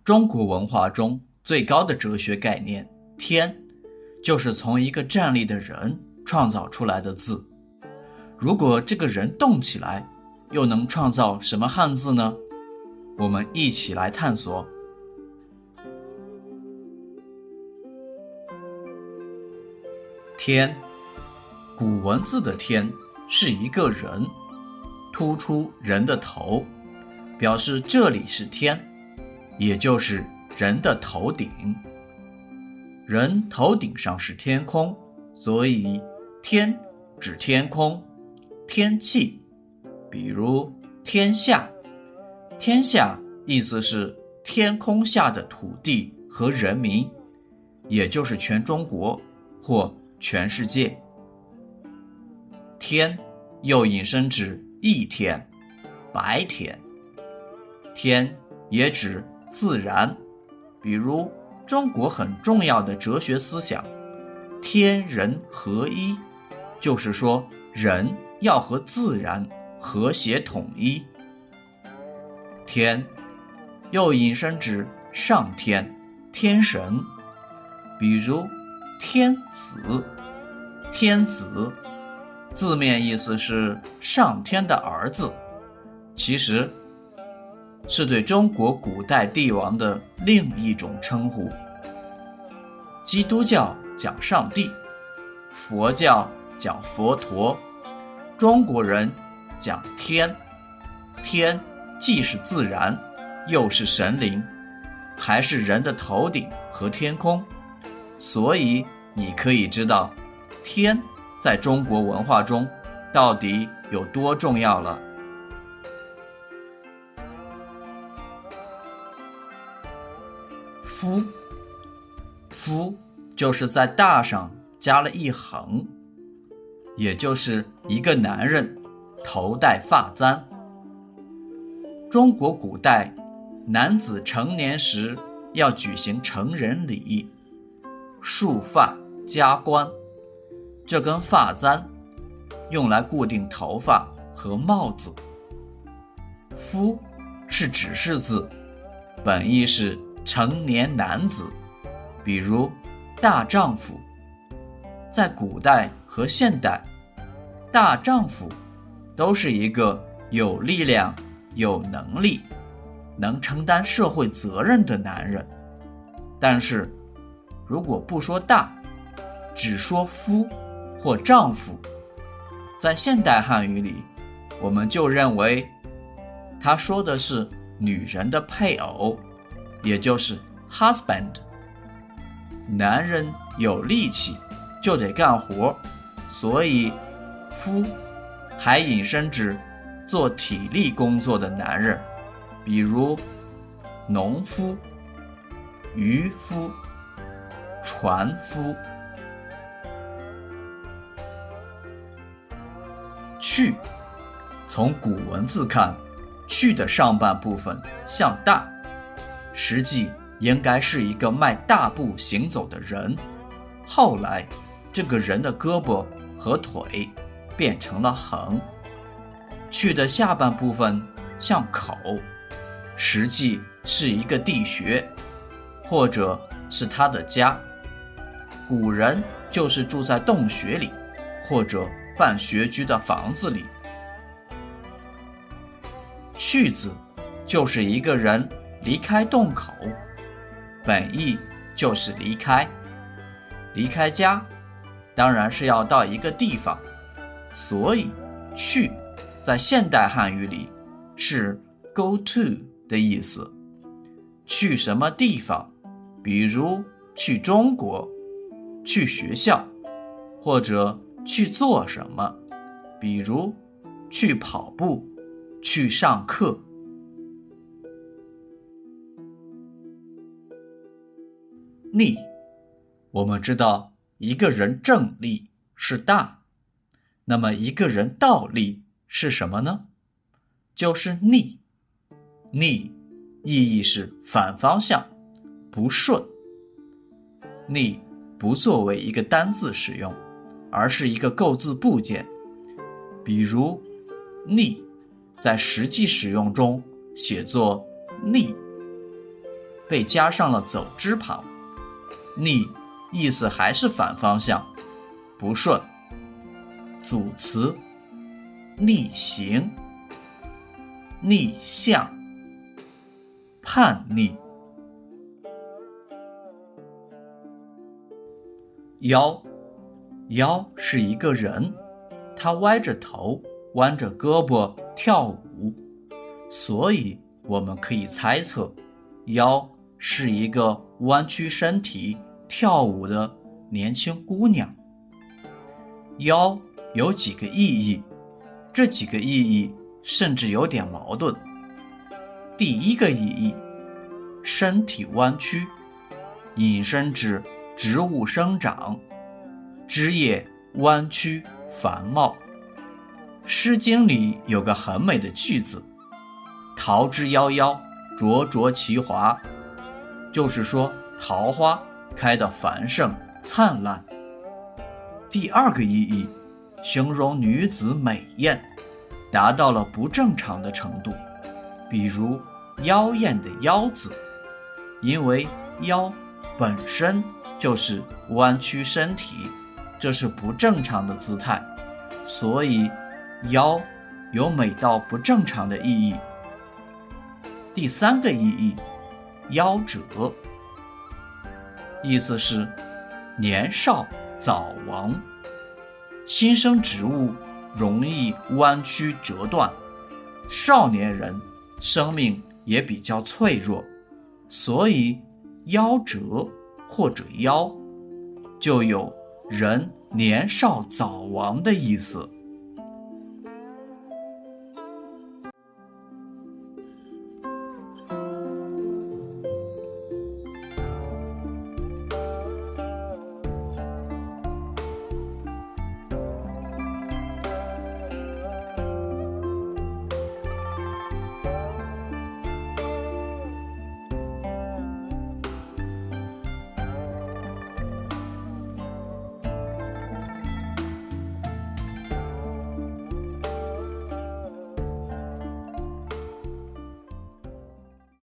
中国文化中最高的哲学概念天，就是从一个站立的人创造出来的字。如果这个人动起来，又能创造什么汉字呢？我们一起来探索。天，古文字的天是一个人，突出人的头，表示这里是天，也就是人的头顶。人头顶上是天空，所以天指天空、天气。比如天下，天下意思是天空下的土地和人民，也就是全中国或全世界。天又引申指一天、白天。天也指自然，比如中国很重要的哲学思想天人合一，就是说人要和自然和谐统一。天又引申指上天、天神，比如天子。天子字面意思是上天的儿子，其实是对中国古代帝王的另一种称呼。基督教讲上帝，佛教讲佛陀，中国人讲天。天既是自然，又是神灵，还是人的头顶和天空，所以你可以知道天在中国文化中到底有多重要了。夫，夫就是在大上加了一横，也就是一个男人头戴发簪。中国古代男子成年时要举行成人礼，束发加冠，这根发簪用来固定头发和帽子。夫是指示字，本意是成年男子，比如大丈夫。在古代和现代，大丈夫都是一个有力量、有能力、能承担社会责任的男人。但是如果不说大，只说夫或丈夫，在现代汉语里，我们就认为他说的是女人的配偶，也就是 husband。 男人有力气就得干活，所以夫还引申指做体力工作的男人，比如农夫、渔夫、船夫。去，从古文字看，去的上半部分像大，实际应该是一个迈大步行走的人，后来这个人的胳膊和腿变成了横。去的下半部分像口，实际是一个地穴，或者是他的家。古人就是住在洞穴里，或者半穴居的房子里。去字就是一个人离开洞口，本意就是离开。离开家当然是要到一个地方，所以去在现代汉语里是 go to 的意思。去什么地方，比如去中国，去学校，或者去做什么，比如去跑步，去上课。立，我们知道一个人正立是大，那么一个人倒立是什么呢？就是逆。逆意义是反方向，不顺。逆不作为一个单字使用，而是一个构字部件。比如逆在实际使用中写作逆，被加上了走之旁，逆意思还是反方向，不顺。组词：逆行、逆向、叛逆。妖是一个人，他歪着头，弯着胳膊跳舞，所以我们可以猜测，妖是一个弯曲身体跳舞的年轻姑娘。妖有几个意义，这几个意义甚至有点矛盾。第一个意义，身体弯曲，引申指植物生长，枝叶弯曲繁茂。诗经里有个很美的句子，桃之夭夭，灼灼其华，就是说桃花开得繁盛灿烂。第二个意义，形容女子美艳，达到了不正常的程度，比如妖艳的妖字，因为妖本身就是弯曲身体，这是不正常的姿态，所以妖有美到不正常的意义。第三个意义，夭折，意思是年少早亡。新生植物容易弯曲折断，少年人生命也比较脆弱，所以夭折或者夭就有人年少早亡的意思。